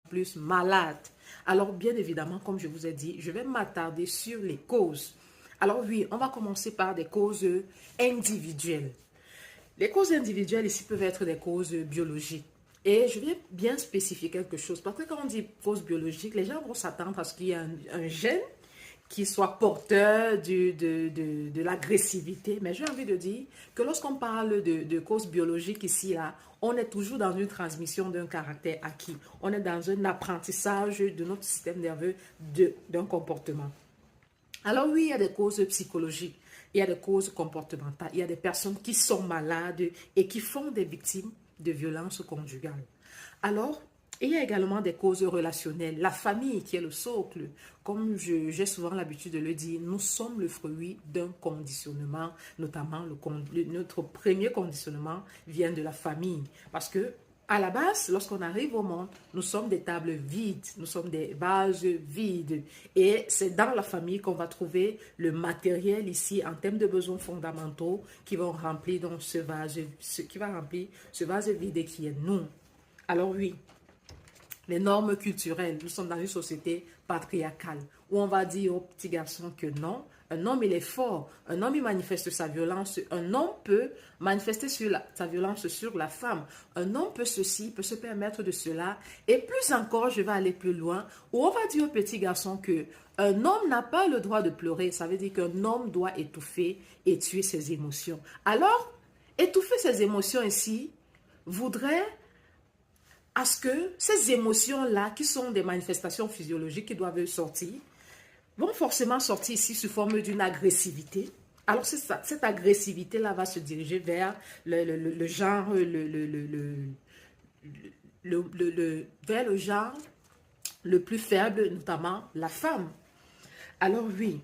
plus malades. Alors, bien évidemment, comme je vous ai dit, je vais m'attarder sur les causes. Alors oui, on va commencer par des causes individuelles. Les causes individuelles ici peuvent être des causes biologiques. Et je vais bien spécifier quelque chose. Parce que quand on dit cause biologique, les gens vont s'attendre à ce qu'il y ait un gène qui soit porteur de l'agressivité. Mais j'ai envie de dire que lorsqu'on parle de causes biologiques ici, là, on est toujours dans une transmission d'un caractère acquis. On est dans un apprentissage de notre système nerveux d'un comportement. Alors oui, il y a des causes psychologiques, il y a des causes comportementales, il y a des personnes qui sont malades et qui font des victimes de violences conjugales. Alors, il y a également des causes relationnelles. La famille qui est le socle, comme j'ai souvent l'habitude de le dire, nous sommes le fruit d'un conditionnement, notamment notre premier conditionnement vient de la famille. Parce que à la base, lorsqu'on arrive au monde, nous sommes des tables vides, nous sommes des vases vides. Et c'est dans la famille qu'on va trouver le matériel ici en termes de besoins fondamentaux qui vont remplir donc ce vase, qui va remplir ce vase vide qui est nous. Alors oui, les normes culturelles, nous sommes dans une société patriarcale où on va dire aux petits garçons que non, un homme il est fort, un homme il manifeste sa violence, un homme peut manifester sa violence sur la femme, un homme peut ceci, peut se permettre de cela et plus encore, je vais aller plus loin, où on va dire aux petits garçons que un homme n'a pas le droit de pleurer, ça veut dire qu'un homme doit étouffer et tuer ses émotions. Alors, étouffer ses émotions ici voudrait à ce que ces émotions-là, qui sont des manifestations physiologiques qui doivent sortir, vont forcément sortir ici sous forme d'une agressivité. Alors, cette agressivité-là va se diriger vers le genre, vers le genre le plus faible, notamment la femme. Alors oui,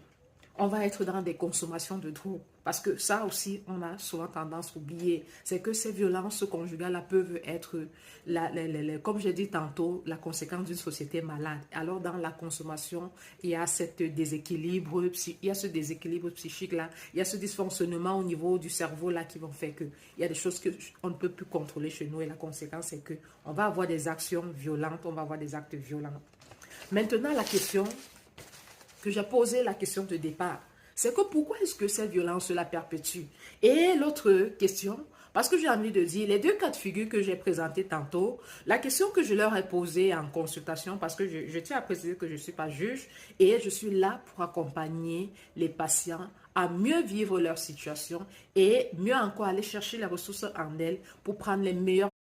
on va être dans des consommations de drogue. Parce que ça aussi, on a souvent tendance à oublier. C'est que ces violences conjugales peuvent être, comme j'ai dit tantôt, la conséquence d'une société malade. Alors, dans la consommation, il y a ce déséquilibre psychique-là. Il y a ce dysfonctionnement au niveau du cerveau-là qui vont faire qu'il y a des choses qu'on ne peut plus contrôler chez nous. Et la conséquence, c'est qu'on va avoir des actions violentes, on va avoir des actes violents. Maintenant, la question que j'ai posé la question de départ, c'est que pourquoi est-ce que cette violence-là perpétue? Et l'autre question, parce que j'ai envie de dire, les deux cas de figure que j'ai présentés tantôt, la question que je leur ai posée en consultation, parce que je tiens à préciser que je ne suis pas juge, et je suis là pour accompagner les patients à mieux vivre leur situation et mieux encore aller chercher les ressources en elles pour prendre les meilleures